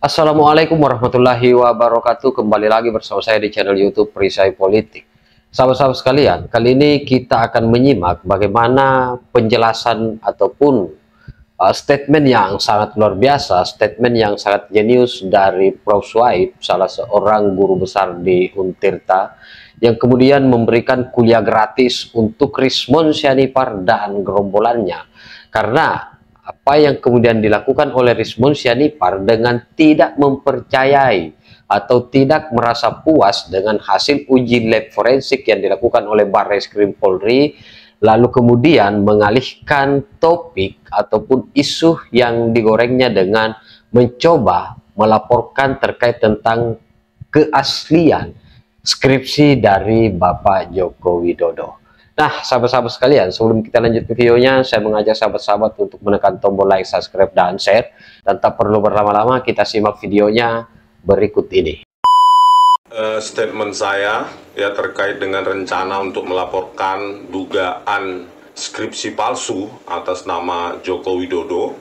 Assalamualaikum warahmatullahi wabarakatuh. Kembali lagi bersama saya di channel YouTube Perisai Politik. Sahabat-sahabat sekalian, kali ini kita akan menyimak bagaimana penjelasan ataupun statement yang sangat luar biasa, statement yang sangat jenius dari Prof. Suhaib, salah seorang guru besar di Untirta, yang kemudian memberikan kuliah gratis untuk Rismon Sianipar dan gerombolannya. Karena apa yang kemudian dilakukan oleh Rismon Sianipar dengan tidak mempercayai atau tidak merasa puas dengan hasil uji lab forensik yang dilakukan oleh Barreskrim Polri, lalu kemudian mengalihkan topik ataupun isu yang digorengnya dengan mencoba melaporkan terkait tentang keaslian skripsi dari Bapak Joko Widodo. Nah, sahabat-sahabat sekalian, sebelum kita lanjut ke videonya, saya mengajak sahabat-sahabat untuk menekan tombol like, subscribe, dan share. Dan tak perlu berlama-lama, kita simak videonya berikut ini. Statement saya ya terkait dengan rencana untuk melaporkan dugaan skripsi palsu atas nama Joko Widodo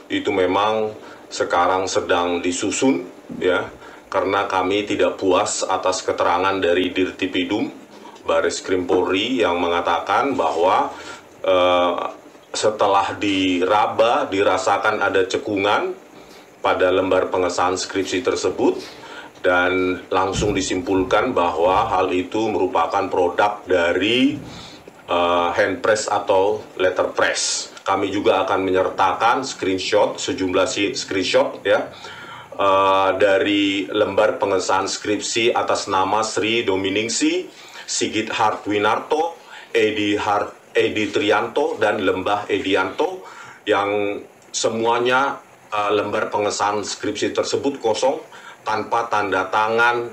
itu memang sekarang sedang disusun ya, karena kami tidak puas atas keterangan dari Dirtipidum Barreskrim Polri yang mengatakan bahwa setelah diraba dirasakan ada cekungan pada lembar pengesahan skripsi tersebut dan langsung disimpulkan bahwa hal itu merupakan produk dari hand press atau letter press. Kami juga akan menyertakan screenshot, sejumlah screenshot ya, dari lembar pengesahan skripsi atas nama Sri Dominingsi, Sigit Hartwinarto, Edi Trianto, dan Lembah Edianto, yang semuanya lembar pengesahan skripsi tersebut kosong tanpa tanda tangan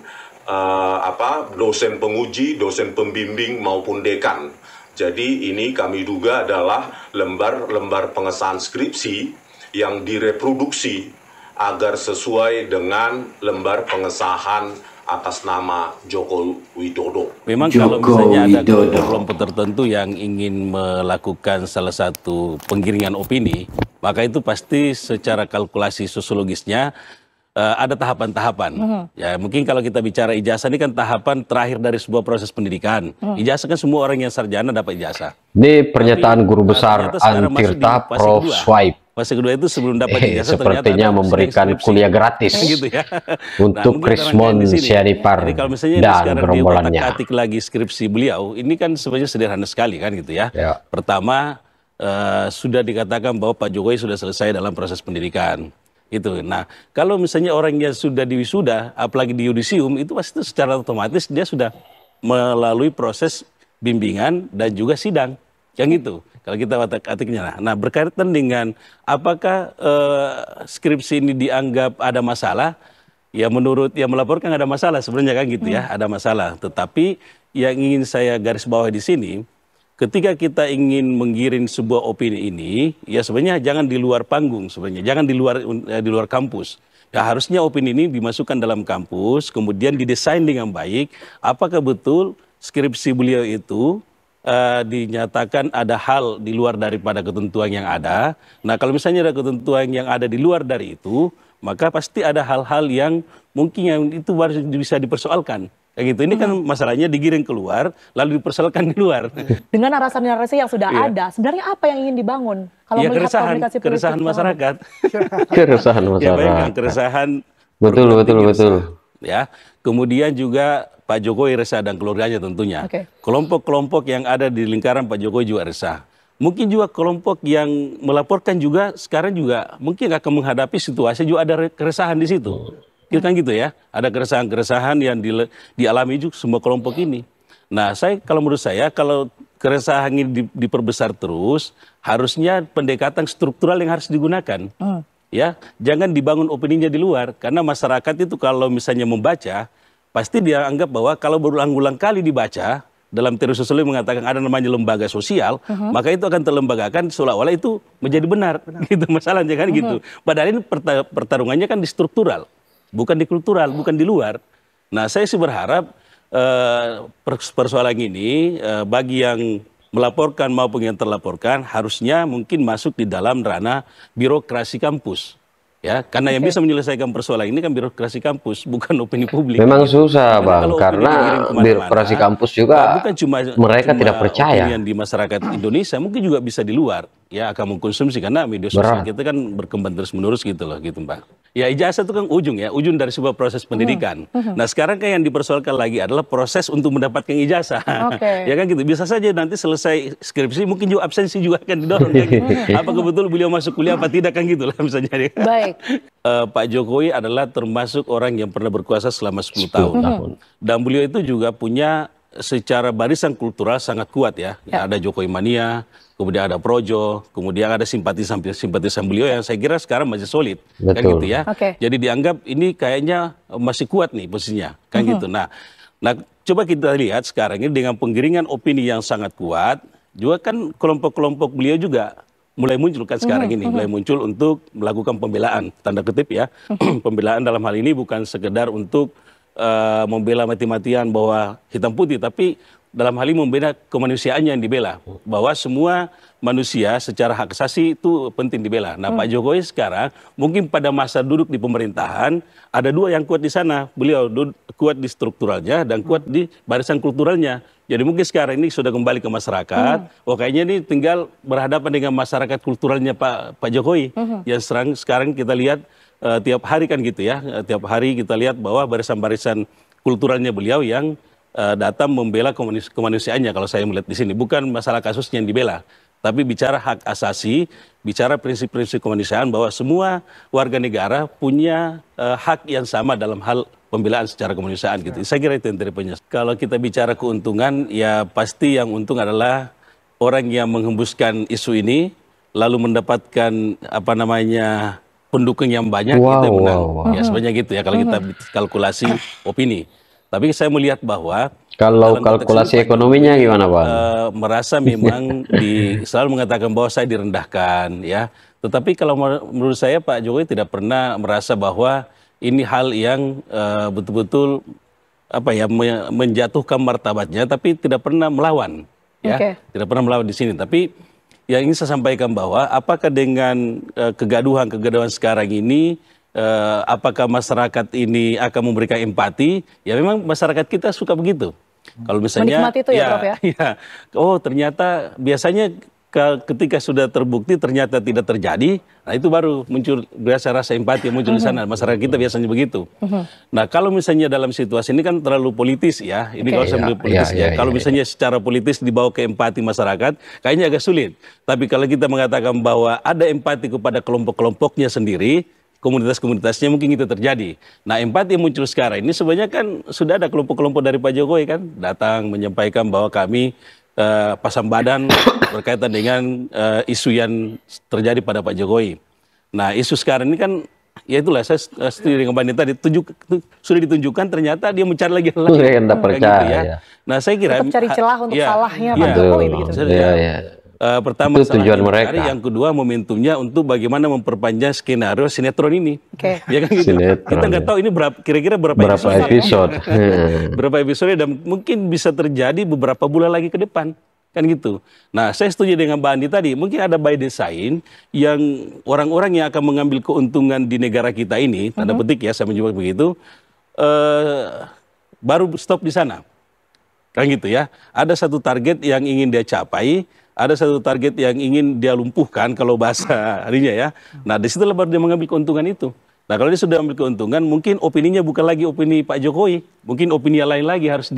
dosen penguji, dosen pembimbing maupun dekan. Jadi ini kami duga adalah lembar-lembar pengesahan skripsi yang direproduksi agar sesuai dengan lembar pengesahan atas nama Joko Widodo. Memang kalau misalnya ada kelompok tertentu yang ingin melakukan salah satu penggiringan opini, maka itu pasti secara kalkulasi sosiologisnya ada tahapan-tahapan. Ya, mungkin kalau kita bicara ijazah ini kan tahapan terakhir dari sebuah proses pendidikan. Ijazah kan semua orang yang sarjana dapat ijazah. Ini pernyataan guru besar Untirta Prof. Suhaib. Fase kedua itu sebelum dapat ijazah sepertinya memberikan kuliah gratis gitu ya. untuk Rismon Sianipar dan gerombolannya. Atik lagi skripsi beliau, ini kan sebenarnya sederhana sekali kan gitu ya. Pertama, sudah dikatakan bahwa Pak Jokowi sudah selesai dalam proses pendidikan. Itu. Nah, kalau misalnya orang yang sudah diwisuda, apalagi di yudisium, itu pasti secara otomatis dia sudah melalui proses bimbingan dan juga sidang. Yang itu, kalau kita atiknya. Nah, berkaitan dengan apakah skripsi ini dianggap ada masalah, ya menurut yang melaporkan ada masalah sebenarnya kan gitu ya, ada masalah. Tetapi yang ingin saya garis bawahi di sini, ketika kita ingin menggiring sebuah opini ini, ya sebenarnya jangan di luar panggung sebenarnya, jangan di luar kampus. Ya harusnya opini ini dimasukkan dalam kampus, kemudian didesain dengan baik, apakah betul skripsi beliau itu dinyatakan ada hal di luar daripada ketentuan yang ada. Nah, kalau misalnya ada ketentuan yang ada di luar dari itu, maka pasti ada hal-hal yang mungkin yang itu harus bisa dipersoalkan. Kayak gitu. Ini kan masalahnya digiring keluar, lalu dipersoalkan di luar. Dengan narasi-narasi yang sudah ada, sebenarnya apa yang ingin dibangun? Kalau ya, melihat komunikasi politik, keresahan masyarakat. Keresahan masyarakat. Ya, keresahan. Betul. Ya, kemudian juga Pak Jokowi resah dan keluarganya tentunya. Kelompok-kelompok yang ada di lingkaran Pak Jokowi juga resah. Mungkin juga kelompok yang melaporkan juga sekarang juga mungkin akan menghadapi situasi juga ada keresahan di situ. Kan gitu ya, ada keresahan-keresahan yang dialami juga semua kelompok ini. Nah, kalau menurut saya, kalau keresahan ini diperbesar terus, harusnya pendekatan struktural yang harus digunakan. Ya, jangan dibangun opininya di luar, karena masyarakat itu kalau misalnya membaca, pasti dia anggap bahwa kalau berulang-ulang kali dibaca, dalam teori sosiologi mengatakan ada namanya lembaga sosial, maka itu akan terlembagakan seolah-olah itu menjadi benar. Gitu masalahnya kan gitu. Padahal ini pertarungannya kan di struktural, bukan di kultural, bukan di luar. Nah, saya sih berharap persoalan ini bagi yang melaporkan maupun yang terlaporkan harusnya mungkin masuk di dalam ranah birokrasi kampus. Ya, karena yang bisa menyelesaikan persoalan ini kan birokrasi kampus, bukan opini publik. Memang susah, Bang, kalau karena birokrasi kampus juga bukan cuma mereka tidak percaya. Opinian di masyarakat Indonesia, mungkin juga bisa di luar ya akan mengkonsumsi, karena media sosial kita kan berkembang terus-menerus gitu loh, gitu Mbak. Ya, ijazah itu kan ujung dari sebuah proses pendidikan. Nah, sekarang kan yang dipersoalkan lagi adalah proses untuk mendapatkan ijazah. Ya kan gitu. Bisa saja nanti selesai skripsi mungkin juga absensi juga akan didorong ya gitu. Apakah betul beliau masuk kuliah apa tidak kan gitu lah bisa jadi. Baik. Pak Jokowi adalah termasuk orang yang pernah berkuasa selama 10 tahun. Dan beliau itu juga punya secara barisan kultural sangat kuat ya. Ada Jokowi mania, kemudian ada Projo, kemudian ada simpatisan beliau yang saya kira sekarang masih solid. Kan gitu ya. Jadi dianggap ini kayaknya masih kuat nih posisinya. Kan gitu. Nah, coba kita lihat sekarang ini dengan penggiringan opini yang sangat kuat, juga kan kelompok-kelompok beliau juga mulai muncul kan sekarang ini, mulai muncul untuk melakukan pembelaan, tanda kutip ya. Pembelaan dalam hal ini bukan sekedar untuk membela mati-matian bahwa hitam putih, tapi dalam hal ini membela kemanusiaannya yang dibela, bahwa semua manusia secara hak asasi itu penting dibela. Nah, Pak Jokowi sekarang mungkin pada masa duduk di pemerintahan ada dua yang kuat di sana, beliau kuat di strukturalnya dan kuat di barisan kulturalnya. Jadi mungkin sekarang ini sudah kembali ke masyarakat, kayaknya ini tinggal berhadapan dengan masyarakat kulturalnya Pak Jokowi, yang sekarang kita lihat tiap hari kan gitu ya, tiap hari kita lihat bahwa barisan-barisan kulturalnya beliau yang datang membela kemanusiaannya kalau saya melihat di sini. Bukan masalah kasusnya yang dibela, tapi bicara hak asasi, bicara prinsip-prinsip kemanusiaan bahwa semua warga negara punya hak yang sama dalam hal pembelaan secara kemanusiaan gitu. Saya kira itu intinya. Kalau kita bicara keuntungan, ya pasti yang untung adalah orang yang menghembuskan isu ini lalu mendapatkan pendukung yang banyak, itu yang menang. Ya sebenarnya gitu ya kalau kita kalkulasi opini. Tapi saya melihat bahwa kalau kalkulasi ekonominya gimana, Bang? Merasa memang selalu mengatakan bahwa saya direndahkan ya. Tetapi kalau menurut saya Pak Jokowi tidak pernah merasa bahwa ini hal yang betul-betul menjatuhkan martabatnya, tapi tidak pernah melawan ya. Tidak pernah melawan di sini. Tapi yang ingin saya sampaikan bahwa apakah dengan kegaduhan sekarang ini, apakah masyarakat ini akan memberikan empati? Ya memang masyarakat kita suka begitu. Kalau misalnya, menikmati itu ya, Prof ya? Oh ternyata biasanya ketika sudah terbukti ternyata tidak terjadi, nah itu baru muncul rasa empati yang muncul di sana. Masyarakat kita biasanya begitu. Nah kalau misalnya dalam situasi ini kan terlalu politis ya, ini kalau saya melihat politis ya. Kalau misalnya secara politis dibawa ke empati masyarakat, kayaknya agak sulit. Tapi kalau kita mengatakan bahwa ada empati kepada kelompok-kelompoknya sendiri, komunitas-komunitasnya mungkin itu terjadi. Nah empati yang muncul sekarang ini sebenarnya kan sudah ada kelompok-kelompok dari Pak Jokowi kan datang menyampaikan bahwa kami pasang badan berkaitan dengan isu yang terjadi pada Pak Jokowi. Nah isu sekarang ini kan ya itulah saya setuju dengan Mbak Nita, sudah ditunjukkan ternyata dia mencari lagi yang tak percaya. Gitu ya. Nah saya kira tetap cari celah untuk salahnya Pak Jokowi begitu. Pertama itu tujuan mereka. Yang kedua momentumnya untuk bagaimana memperpanjang skenario sinetron ini. Ya kan gitu. Kita nggak tahu ini kira-kira berapa episode. Berapa episode dan mungkin bisa terjadi beberapa bulan lagi ke depan. Kan gitu. Nah saya setuju dengan Mbak Andi tadi. Mungkin ada by design yang orang-orang yang akan mengambil keuntungan di negara kita ini, tanda petik ya saya menyebut begitu, baru stop di sana. Kan gitu ya. Ada satu target yang ingin dia capai, ada satu target yang ingin dia lumpuhkan kalau bahasa harinya ya. Nah disitulah baru dia mengambil keuntungan itu. Nah kalau dia sudah ambil keuntungan, mungkin opininya bukan lagi opini Pak Jokowi, mungkin opini yang lain lagi harus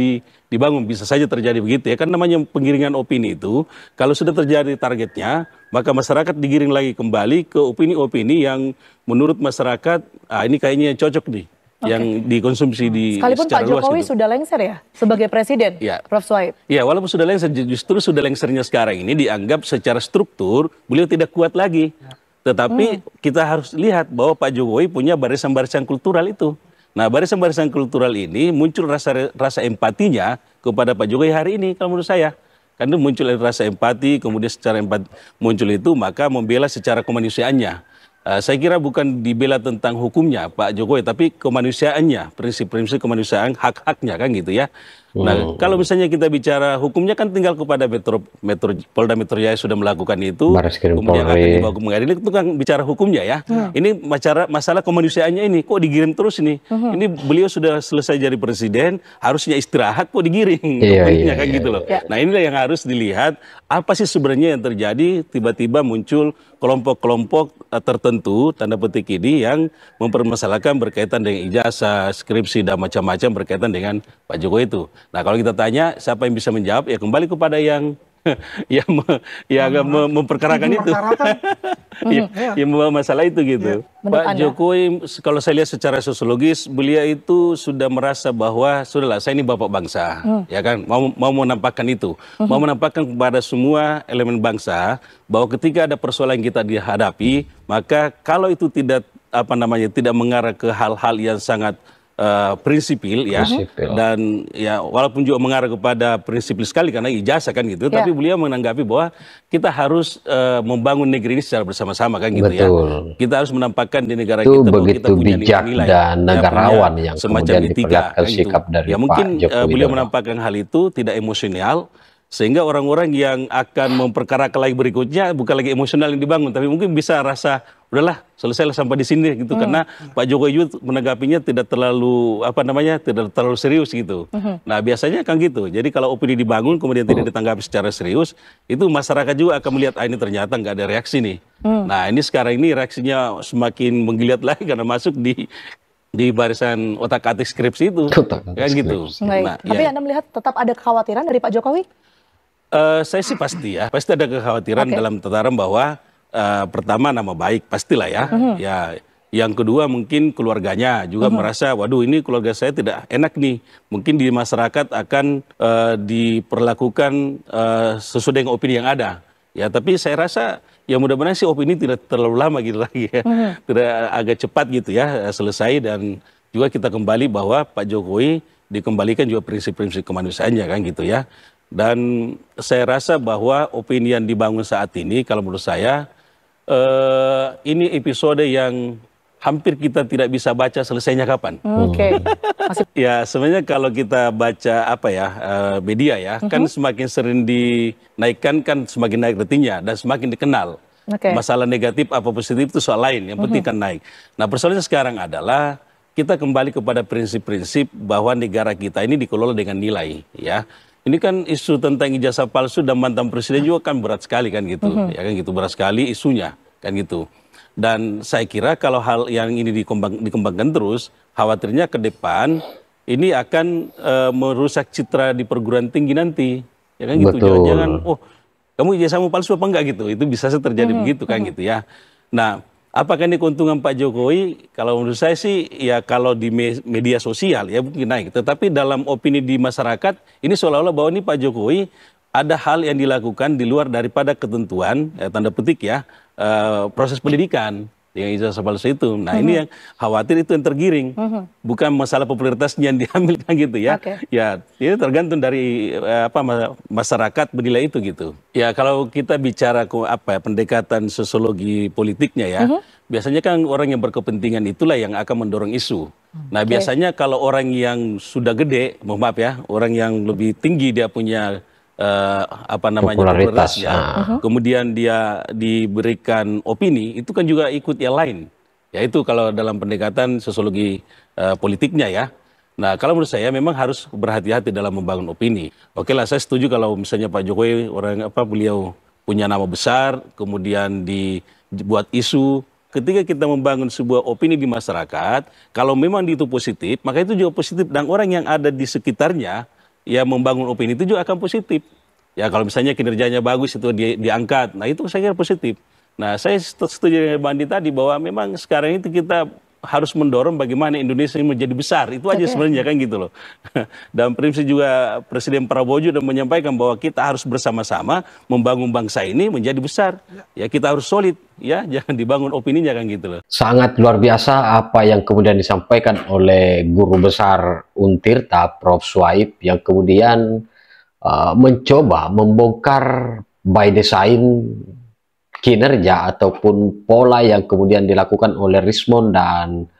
dibangun. Bisa saja terjadi begitu ya, kan namanya penggiringan opini itu. Kalau sudah terjadi targetnya, maka masyarakat digiring lagi kembali ke opini-opini yang menurut masyarakat, ini kayaknya cocok nih. Yang dikonsumsi sekalipun secara Pak Jokowi luas sudah lengser ya sebagai presiden, Prof Suhaib. Ya, walaupun sudah lengser, justru sudah lengsernya sekarang ini dianggap secara struktur beliau tidak kuat lagi. Tetapi kita harus lihat bahwa Pak Jokowi punya barisan-barisan kultural itu. Nah, barisan-barisan kultural ini muncul rasa empatinya kepada Pak Jokowi hari ini kalau menurut saya. Karena muncul rasa empati, kemudian secara empati muncul itu, maka membela secara kemanusiaannya. Saya kira bukan dibela tentang hukumnya Pak Jokowi, tapi kemanusiaannya, prinsip-prinsip kemanusiaan, hak-haknya kan gitu ya. Nah, kalau misalnya kita bicara hukumnya kan tinggal kepada Polda Metro Jaya sudah melakukan itu, kemudian akan dibawa ke pengadilan, itu kan bicara hukumnya ya. Ini masalah kemanusiaannya ini, kok digiring terus nih? Ini beliau sudah selesai jadi presiden, harusnya istirahat, kok digiring? Kan gitu loh. Nah, inilah yang harus dilihat, apa sih sebenarnya yang terjadi, tiba-tiba muncul kelompok-kelompok tertentu, tanda petik ini, yang mempermasalahkan berkaitan dengan ijazah, skripsi, dan macam-macam berkaitan dengan Pak Jokowi itu. Nah, kalau kita tanya siapa yang bisa menjawab, ya kembali kepada yang memperkarakan itu, yang membawa masalah itu gitu. Pak Jokowi, kalau saya lihat secara sosiologis, beliau itu sudah merasa bahwa sudahlah, saya ini bapak bangsa, ya kan, mau menampakkan itu, mau menampakkan kepada semua elemen bangsa bahwa ketika ada persoalan yang kita dihadapi, maka kalau itu tidak tidak mengarah ke hal-hal yang sangat prinsipil ya, dan ya walaupun juga mengarah kepada prinsipil sekali karena ijazah kan gitu, tapi beliau menanggapi bahwa kita harus membangun negeri ini secara bersama-sama kan gitu ya. Kita harus menampakkan di negara kita bahwa kita punya nilai dan negarawan yang semacam etika kan gitu. Ya mungkin beliau menampakkan hal itu tidak emosional, sehingga orang-orang yang akan memperkarakan lagi berikutnya bukan lagi emosional yang dibangun, tapi mungkin bisa rasa udahlah selesailah sampai di sini gitu, karena Pak Jokowi juga menanggapinya tidak terlalu tidak terlalu serius gitu. Nah, biasanya kan gitu. Jadi kalau opini dibangun kemudian tidak ditanggapi secara serius, itu masyarakat juga akan melihat ini ternyata nggak ada reaksi nih. Nah, ini sekarang ini reaksinya semakin menggeliat lagi karena masuk di barisan otak-atik skripsi itu, kan gitu. Nah, tapi Anda melihat tetap ada kekhawatiran dari Pak Jokowi? Saya sih pasti ada kekhawatiran dalam tataran bahwa pertama nama baik pastilah ya. Ya, yang kedua mungkin keluarganya juga merasa, waduh ini keluarga saya tidak enak nih. Mungkin di masyarakat akan diperlakukan sesuai dengan opini yang ada. Ya, tapi saya rasa ya mudah-mudahan sih opini tidak terlalu lama gitu lagi ya. Tidak agak cepat gitu ya selesai, dan juga kita kembali bahwa Pak Jokowi dikembalikan juga prinsip-prinsip kemanusiaannya kan gitu ya. Dan saya rasa bahwa opini yang dibangun saat ini, kalau menurut saya, ini episode yang hampir kita tidak bisa baca selesainya kapan. Ya, sebenarnya kalau kita baca media ya, kan semakin sering dinaikkan kan semakin naik ratingnya dan semakin dikenal. Masalah negatif apa positif itu soal lain, yang penting kan naik. Nah, persoalannya sekarang adalah kita kembali kepada prinsip-prinsip bahwa negara kita ini dikelola dengan nilai ya. Ini kan isu tentang ijazah palsu dan mantan presiden juga kan berat sekali kan gitu, ya kan gitu, berat sekali isunya kan gitu. Dan saya kira kalau hal yang ini dikembangkan terus, khawatirnya ke depan ini akan merusak citra di perguruan tinggi nanti, ya kan gitu. Jangan-jangan, oh kamu ijazahmu palsu apa enggak gitu, itu bisa terjadi begitu kan gitu ya. Nah, apakah ini keuntungan Pak Jokowi? Kalau menurut saya sih ya kalau di media sosial ya mungkin naik. Tetapi dalam opini di masyarakat ini seolah-olah bahwa ini Pak Jokowi ada hal yang dilakukan di luar daripada ketentuan, tanda petik ya, proses pendidikan yang ijazah palsu itu. Nah ini yang khawatir itu yang tergiring. Bukan masalah popularitasnya yang diambil kan gitu ya. Ya ini tergantung dari masyarakat menilai itu gitu. Ya kalau kita bicara pendekatan sosiologi politiknya ya, biasanya kan orang yang berkepentingan itulah yang akan mendorong isu. Nah biasanya kalau orang yang sudah gede, mohon maaf ya, orang yang lebih tinggi dia punya popularitas ya, kemudian dia diberikan opini, itu kan juga ikut yang lain. Yaitu kalau dalam pendekatan sosiologi politiknya ya. Nah kalau menurut saya memang harus berhati-hati dalam membangun opini. Oke lah, saya setuju kalau misalnya Pak Jokowi beliau punya nama besar, kemudian dibuat isu. Ketika kita membangun sebuah opini di masyarakat, kalau memang itu positif, maka itu juga positif, dan orang yang ada di sekitarnya ya membangun opini itu juga akan positif. Ya kalau misalnya kinerjanya bagus itu diangkat, nah itu saya kira positif. Nah saya setuju dengan Bandi tadi bahwa memang sekarang itu kita harus mendorong bagaimana Indonesia ini menjadi besar, itu aja sebenarnya kan gitu loh. Dan prinsip juga Presiden Prabowo juga menyampaikan bahwa kita harus bersama-sama membangun bangsa ini menjadi besar. Ya kita harus solid ya, jangan dibangun opininya kan gitu loh. Sangat luar biasa apa yang kemudian disampaikan oleh guru besar Untirta, Prof. Suhaib, yang kemudian mencoba membongkar by design kinerja ataupun pola yang kemudian dilakukan oleh Rismond dan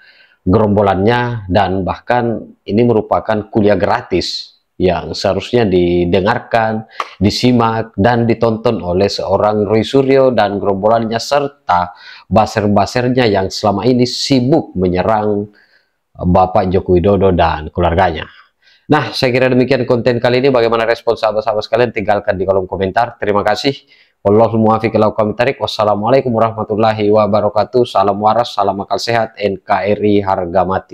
gerombolannya, dan bahkan ini merupakan kuliah gratis yang seharusnya didengarkan, disimak, dan ditonton oleh seorang Roy Suryo dan gerombolannya serta baser-basernya yang selama ini sibuk menyerang Bapak Joko Widodo dan keluarganya. Nah, saya kira demikian konten kali ini. Bagaimana respon sahabat-sahabat sekalian? Tinggalkan di kolom komentar. Terima kasih. Wallahul muwaffiq ila aqwamit thoriq. Wassalamualaikum warahmatullahi wabarakatuh. Salam waras, salam akal sehat, NKRI harga mati.